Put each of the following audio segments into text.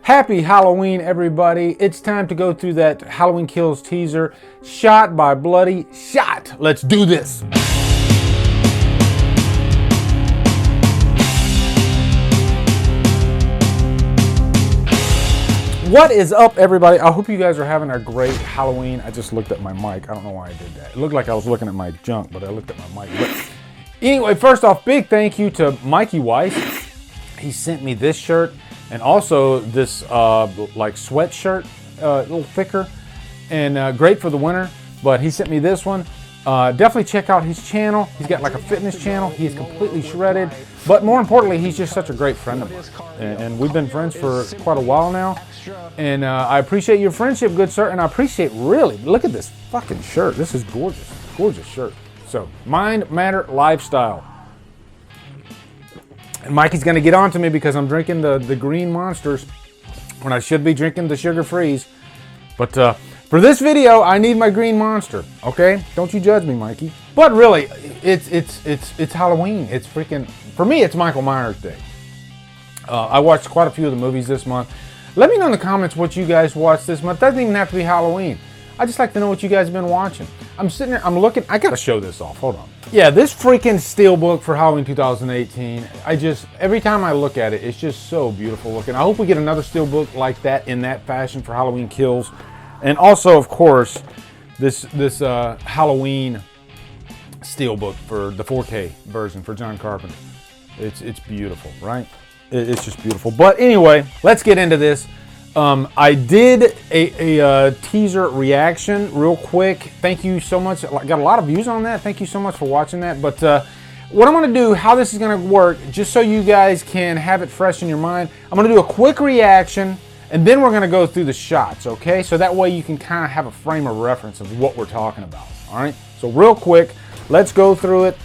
Happy Halloween, everybody. It's time to go through that Halloween Kills teaser, shot by Bloody Shot. Let's do this. What is up, everybody? I hope you guys are having a great Halloween. I just looked at my mic. I don't know why I did that. It looked like I was looking at my junk, but I looked at my mic. But anyway, first off, big thank you to Mikey Weiss. He sent me this shirt and also this like sweatshirt, a little thicker and great for the winter. But he sent me this one. Definitely check out his channel. He's got like a fitness channel. He's completely shredded. But more importantly, he's just such a great friend of mine. And we've been friends for quite a while now. And I appreciate your friendship, good sir. And I appreciate, really, look at this fucking shirt. This is gorgeous. Gorgeous shirt. So, Mind Matter Lifestyle. And Mikey's going to get on to me because I'm drinking the green monsters when I should be drinking the sugar freeze. But for this video, I need my green monster. Okay? Don't you judge me, Mikey. But really, it's Halloween. It's freaking, for me, it's Michael Myers Day. I watched quite a few of the movies this month. Let me know in the comments what you guys watched this month. It doesn't even have to be Halloween. I just like to know what you guys have been watching. I'm sitting there, I'm looking, I gotta show this off, hold on. Yeah, this freaking steelbook for Halloween 2018, every time I look at it, it's just so beautiful looking. I hope we get another steelbook like that in that fashion for Halloween Kills. And also, of course, this Halloween steelbook for the 4K version for John Carpenter. It's beautiful, right? It's just beautiful. But anyway, let's get into this. I did a teaser reaction real quick. Thank you so much. I got a lot of views on that. Thank you so much for watching that. But what I'm going to do, how this is going to work, just so you guys can have it fresh in your mind, I'm going to do a quick reaction, and then we're going to go through the shots, okay? So that way you can kind of have a frame of reference of what we're talking about, all right? So real quick, let's go through it.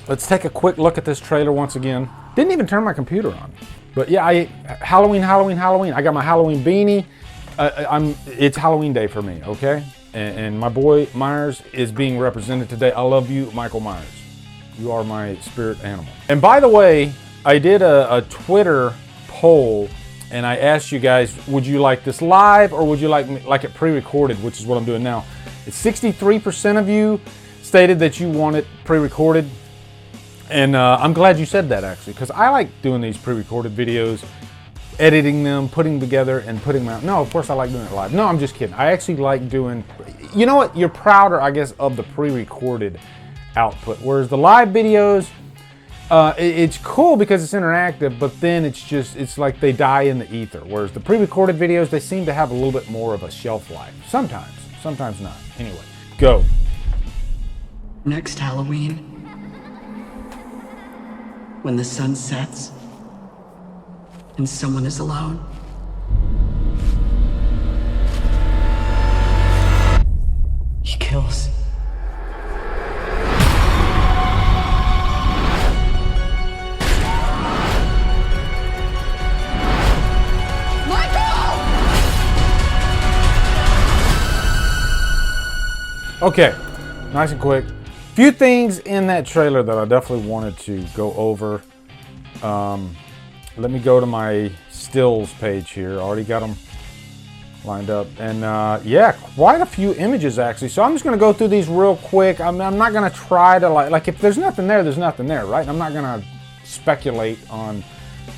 Let's take a quick look at this trailer once again. Didn't even turn my computer on. But yeah, Halloween. I got my Halloween beanie. It's Halloween day for me, okay? And my boy Myers is being represented today. I love you, Michael Myers. You are my spirit animal. And by the way, I did a Twitter poll, and I asked you guys, would you like this live or would you like it pre-recorded, which is what I'm doing now. It's 63% of you stated that you want it pre-recorded. And I'm glad you said that, actually, because I like doing these pre-recorded videos, editing them, putting them together, and putting them out. No, of course I like doing it live. No, I'm just kidding. I actually like doing, you know what? You're prouder, I guess, of the pre-recorded output. Whereas the live videos, it's cool because it's interactive, but then it's like they die in the ether. Whereas the pre-recorded videos, they seem to have a little bit more of a shelf life. Sometimes not. Anyway, go. Next Halloween, when the sun sets and someone is alone, he kills. Okay, nice and quick. Few things in that trailer that I definitely wanted to go over. Let me go to my stills page here. Already got them lined up. And yeah, quite a few images actually. So I'm just gonna go through these real quick. I'm not gonna try to like if there's nothing there, there's nothing there, right? I'm not gonna speculate on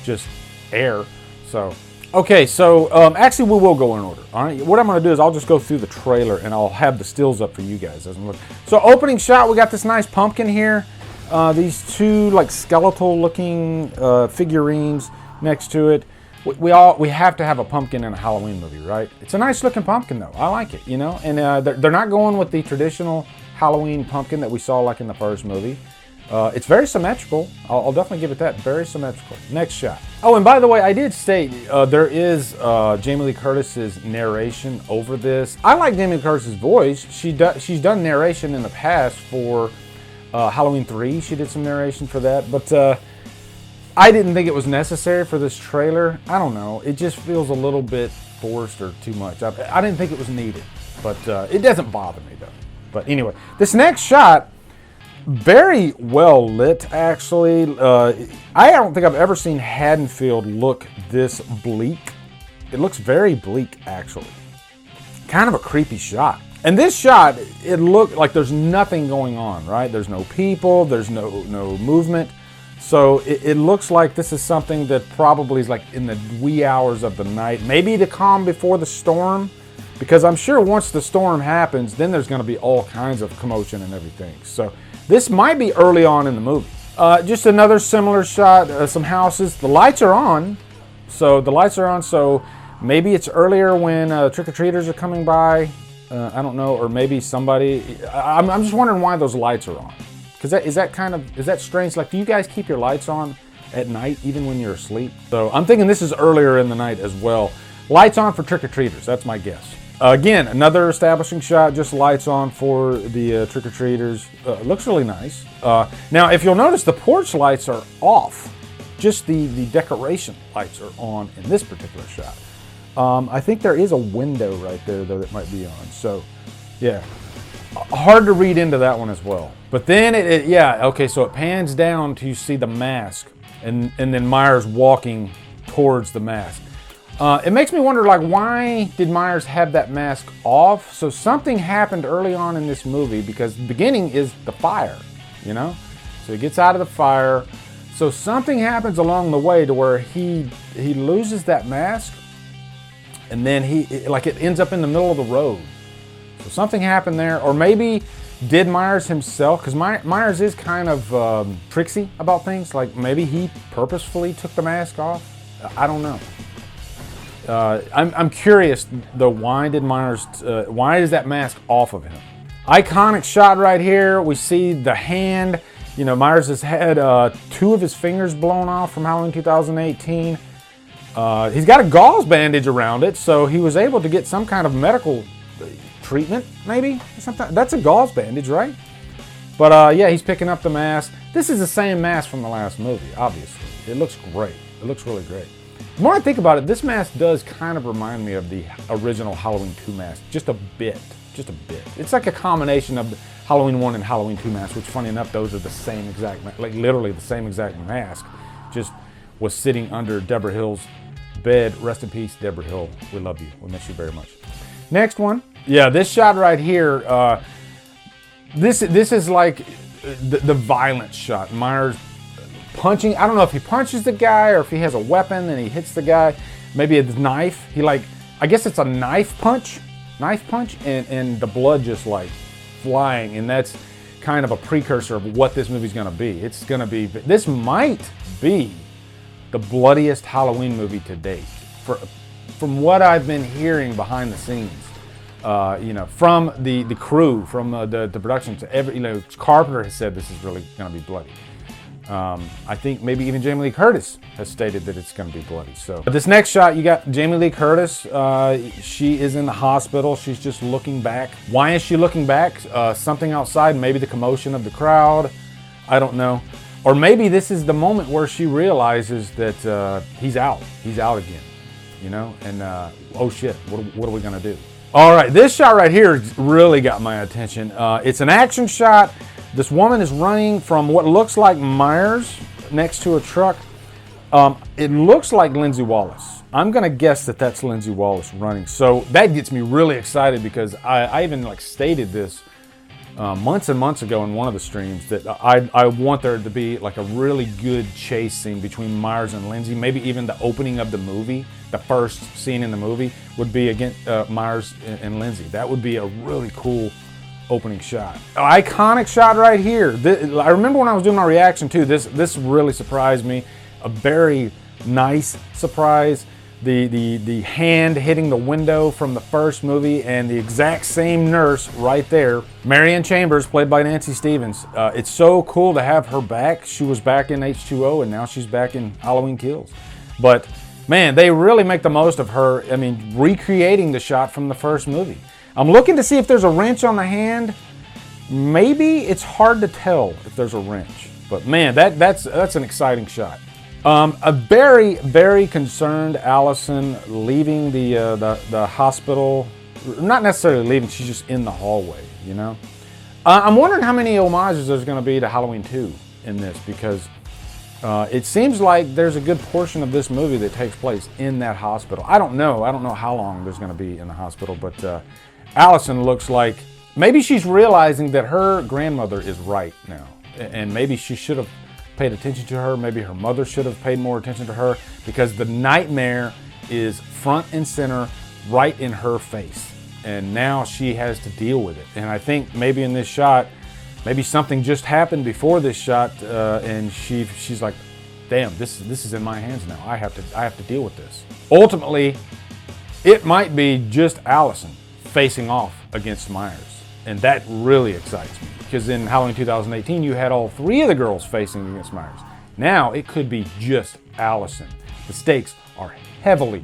just air. So, okay, so actually we will go in order, all right? What I'm gonna do is I'll just go through the trailer and I'll have the stills up for you guys as I'm looking. So opening shot, we got this nice pumpkin here. These two like skeletal looking figurines next to it. We have to have a pumpkin in a Halloween movie, right? It's a nice looking pumpkin though, I like it, you know? And they're not going with the traditional Halloween pumpkin that we saw like in the first movie. It's very symmetrical. I'll definitely give it that. Very symmetrical. Next shot. Oh, and by the way, I did state there is Jamie Lee Curtis's narration over this. I like Jamie Lee Curtis's voice. She's done narration in the past for Halloween 3. She did some narration for that, but I didn't think it was necessary for this trailer. I don't know. It just feels a little bit forced or too much. I didn't think it was needed, but it doesn't bother me though. But anyway, this next shot, very well lit actually. I don't think I've ever seen Haddonfield look this bleak looks very bleak, actually. Kind of a creepy shot. And this shot, it looked like there's nothing going on, right? There's no people, there's no movement. So it looks like this is something that probably is like in the wee hours of the night, maybe the calm before the storm, because I'm sure once the storm happens, then there's going to be all kinds of commotion and everything. So this might be early on in the movie. Just another similar shot, some houses. The lights are on, so maybe it's earlier when trick-or-treaters are coming by. I don't know, or maybe somebody. I'm just wondering why those lights are on. Because is that strange? Like, do you guys keep your lights on at night even when you're asleep? So I'm thinking this is earlier in the night as well. Lights on for trick-or-treaters. That's my guess. Again, another establishing shot, just lights on for the trick-or-treaters. Looks really nice. Now, if you'll notice, the porch lights are off. Just the decoration lights are on in this particular shot. I think there is a window right there, though, that might be on. So, yeah, hard to read into that one as well. But then, so it pans down to you see the mask, and then Myers walking towards the mask. It makes me wonder, like, why did Myers have that mask off? So something happened early on in this movie, because the beginning is the fire, you know? So he gets out of the fire. So something happens along the way to where he loses that mask, and then it ends up in the middle of the road. So something happened there, or maybe did Myers himself, because Myers is kind of tricksy about things, like maybe he purposefully took the mask off. I don't know. I'm curious though, why is that mask off of him? Iconic shot right here. We see the hand. You know, Myers has had 2 of his fingers blown off from Halloween 2018. He's got a gauze bandage around it, so he was able to get some kind of medical treatment, maybe? Something. That's a gauze bandage, right? But yeah, he's picking up the mask. This is the same mask from the last movie, obviously. It looks great. It looks really great. The more I think about it, this mask does kind of remind me of the original Halloween 2 mask. Just a bit. It's like a combination of the Halloween 1 and Halloween 2 mask, which, funny enough, those are the same exact, like literally the same exact mask. Just was sitting under Deborah Hill's bed. Rest in peace, Deborah Hill. We love you. We miss you very much. Next one. Yeah, this shot right here. This is like the violent shot. Myers punching. I don't know if he punches the guy or if he has a weapon and he hits the guy. Maybe a knife. I guess it's a knife punch, and the blood just like flying. And that's kind of a precursor of what this movie's going to be. This might be the bloodiest Halloween movie to date, from what I've been hearing behind the scenes. From the crew, from the production, to Carpenter has said this is really going to be bloody. I think maybe even Jamie Lee Curtis has stated that it's going to be bloody. So this next shot, you got Jamie Lee Curtis. She is in the hospital. She's just looking back. Why is she looking back? Something outside, maybe the commotion of the crowd. I don't know. Or maybe this is the moment where she realizes that he's out. He's out again, you know? And oh shit, what are we gonna do? All right, this shot right here really got my attention. It's an action shot. This woman is running from what looks like Myers next to a truck. It looks like Lindsay Wallace. I'm gonna guess that that's Lindsay Wallace running. So that gets me really excited, because I even stated this months and months ago in one of the streams, that I want there to be like a really good chase scene between Myers and Lindsay. Maybe even the opening of the movie, the first scene in the movie would be against Myers and Lindsay. That would be a really cool opening shot. Iconic shot right here. I remember when I was doing my reaction too, this really surprised me. A very nice surprise. The hand hitting the window from the first movie, and the exact same nurse right there, Marianne Chambers, played by Nancy Stevens. It's so cool to have her back. She was back in H2O, and now she's back in Halloween Kills. But man, they really make the most of her. I mean, recreating the shot from the first movie. I'm looking to see if there's a wrench on the hand. Maybe. It's hard to tell if there's a wrench. But man, that's an exciting shot. A very, very concerned Allison leaving the hospital. Not necessarily leaving, she's just in the hallway, you know? I'm wondering how many homages there's going to be to Halloween 2 in this, because It seems like there's a good portion of this movie that takes place in that hospital. I don't know how long there's going to be in the hospital, but Allison looks like maybe she's realizing that her grandmother is right now, and maybe she should have paid attention to her. Maybe her mother should have paid more attention to her, because the nightmare is front and center right in her face, and now she has to deal with it. And I think maybe in this shot, maybe something just happened before this shot, and she's like, damn, this is in my hands now. I have to deal with this. Ultimately, it might be just Allison facing off against Myers, and that really excites me, because in Halloween 2018 you had all 3 of the girls facing against Myers. Now it could be just Allison. The stakes are heavily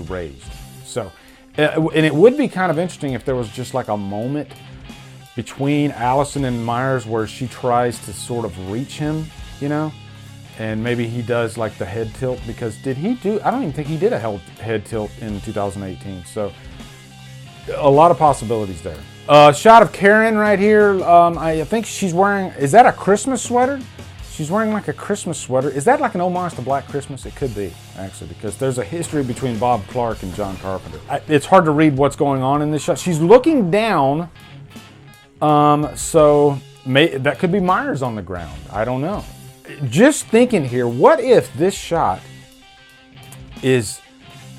raised. So, and it would be kind of interesting if there was just like a moment between Allison and Myers where she tries to sort of reach him, you know, and maybe he does like the head tilt, because did he do, I don't even think he did a head tilt in 2018. So a lot of possibilities there. Shot of Karen right here. I think she's wearing, is that a Christmas sweater? She's wearing like a Christmas sweater. Is that like an homage to Black Christmas? It could be, actually, because there's a history between Bob Clark and John Carpenter. It's hard to read what's going on in this shot. She's looking down. So that could be Myers on the ground. I don't know. Just thinking here, what if this shot is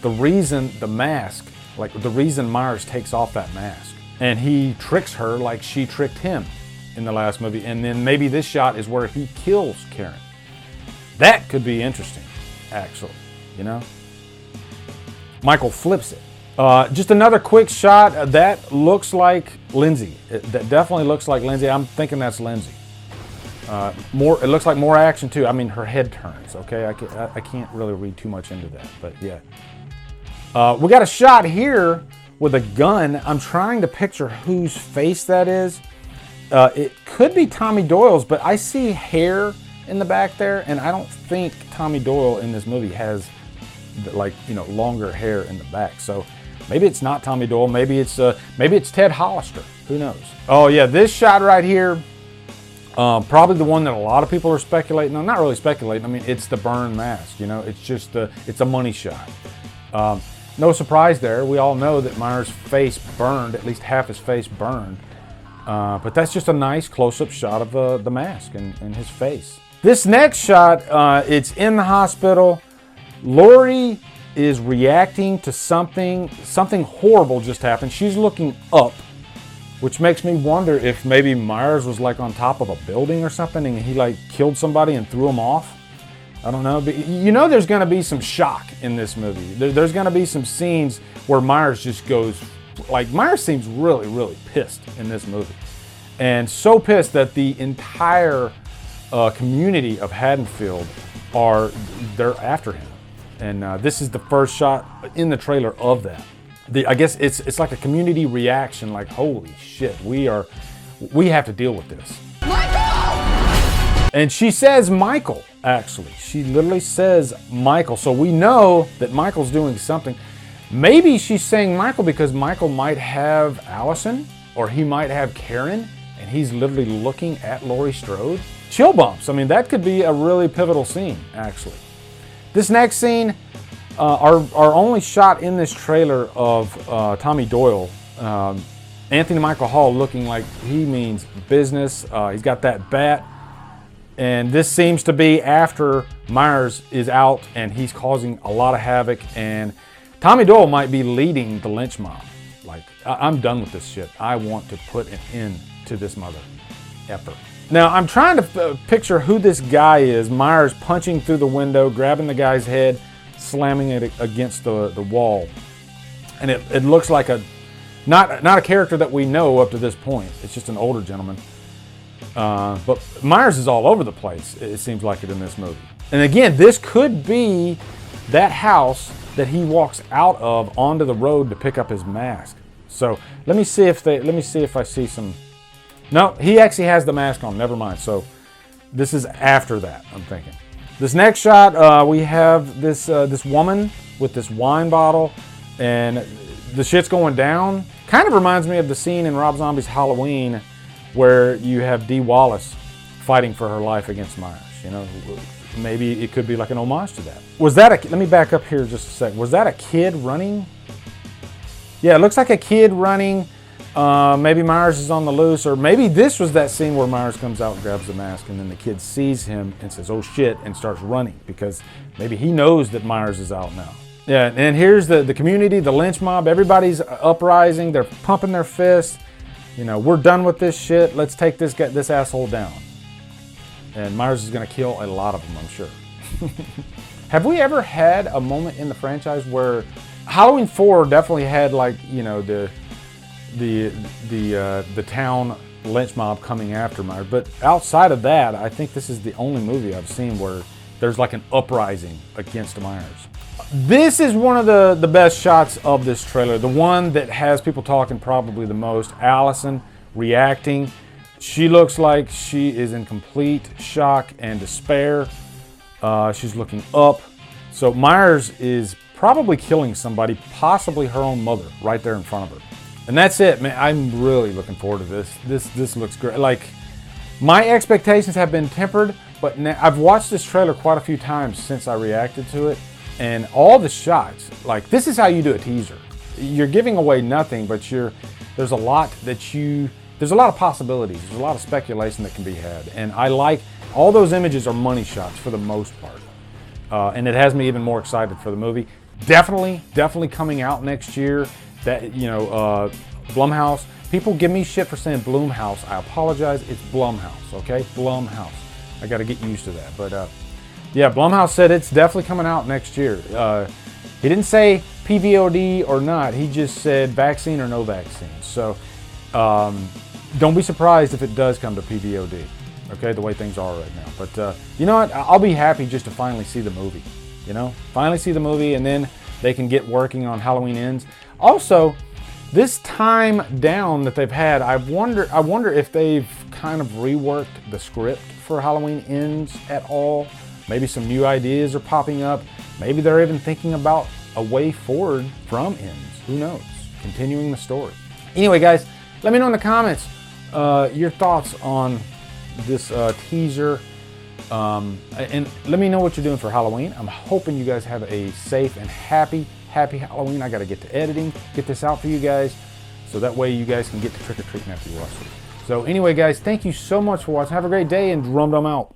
the reason the mask, like the reason Myers takes off that mask, and he tricks her like she tricked him in the last movie, and then maybe this shot is where he kills Karen. That could be interesting, actually, you know? Michael flips it. Just another quick shot. That looks like Lindsay. That definitely looks like Lindsay. I'm thinking that's Lindsay. It looks like more action too. I mean, her head turns, okay? I can't really read too much into that, but yeah. We got a shot here with a gun. I'm trying to picture whose face that is. It could be Tommy Doyle's, but I see hair in the back there, and I don't think Tommy Doyle in this movie has, like, you know, longer hair in the back. So maybe it's not Tommy Doyle. Maybe it's Ted Hollister. Who knows? Oh yeah, this shot right here, probably the one that a lot of people are speculating on. Not really speculating. I mean, it's the burn mask. You know, it's just it's a money shot. No surprise there. We all know that Myers' face burned, at least half his face burned. But that's just a nice close-up shot of the mask and his face. This next shot, it's in the hospital. Lori is reacting to something horrible just happened. She's looking up, which makes me wonder if maybe Myers was like on top of a building or something, and he like killed somebody and threw him off. I don't know, but you know there's gonna be some shock in this movie. There's gonna be some scenes where Myers just goes, like, Myers seems really pissed in this movie. And so pissed that the entire community of Haddonfield they're after him. And this is the first shot in the trailer of that. I guess it's like a community reaction, like, holy shit, we have to deal with this. Michael! And she says Michael, actually. She literally says Michael. So we know that Michael's doing something. Maybe she's saying Michael because Michael might have Allison, or he might have Karen, and he's literally looking at Laurie Strode. Chill bumps. I mean, that could be a really pivotal scene, actually. This next scene, our only shot in this trailer of Tommy Doyle, Anthony Michael Hall looking like he means business. He's got that bat. And this seems to be after Myers is out and he's causing a lot of havoc, and Tommy Doyle might be leading the Lynch Mob. Like, I'm done with this shit. I want to put an end to this mother effer. Now, I'm trying to picture who this guy is. Myers punching through the window, grabbing the guy's head, slamming it against the wall. And it looks like not a character that we know up to this point. It's just an older gentleman. But Myers is all over the place, it seems like it in this movie. And again, this could be that house that he walks out of onto the road to pick up his mask. So let me see if I see some. No, he actually has the mask on. Never mind. So this is after that, I'm thinking. This next shot, we have this woman with this wine bottle, and the shit's going down. Kind of reminds me of the scene in Rob Zombie's Halloween where you have Dee Wallace fighting for her life against Myers. You know, maybe it could be like an homage to that. Was that let me back up here just a sec. Was that a kid running? Yeah, it looks like a kid running. Maybe Myers is on the loose, or maybe this was that scene where Myers comes out and grabs the mask, and then the kid sees him and says, oh shit, and starts running, because maybe he knows that Myers is out now. Yeah, and here's the community, the lynch mob, everybody's uprising, they're pumping their fists. You know, we're done with this shit, let's take this asshole down. And Myers is gonna kill a lot of them, I'm sure. Have we ever had a moment in the franchise where Halloween 4 definitely had, like, you know, the town lynch mob coming after Myers, but outside of that, I think this is the only movie I've seen where there's like an uprising against Myers. This is one of the best shots of this trailer, the one that has people talking probably the most. Allison reacting. She looks like she is in complete shock and despair. She's looking up. So Myers is probably killing somebody, possibly her own mother, right there in front of her. And that's it, man. I'm really looking forward to this. This looks great. Like, my expectations have been tempered, but now, I've watched this trailer quite a few times since I reacted to it, and all the shots, like, this is how you do a teaser. You're giving away nothing, but there's a lot of possibilities. There's a lot of speculation that can be had, and I like all those images are money shots for the most part, and it has me even more excited for the movie. Definitely coming out next year. That, you know, Blumhouse. People give me shit for saying Blumhouse. I apologize. It's Blumhouse, okay? Blumhouse. I got to get used to that. But yeah, Blumhouse said it's definitely coming out next year. He didn't say PVOD or not. He just said vaccine or no vaccine. So don't be surprised if it does come to PVOD, okay? The way things are right now. But you know what? I'll be happy just to finally see the movie. You know, finally see the movie, and then they can get working on Halloween Ends. Also, this time down that they've had, I wonder if they've kind of reworked the script for Halloween Ends at all. Maybe some new ideas are popping up. Maybe they're even thinking about a way forward from Ends. Who knows? Continuing the story. Anyway, guys, let me know in the comments your thoughts on this teaser. And let me know what you're doing for Halloween. I'm hoping you guys have a safe and happy Halloween. I got to get to editing, get this out for you guys, so that way you guys can get to trick-or-treating after you watch it. So anyway, guys, thank you so much for watching. Have a great day, and Drumdum out.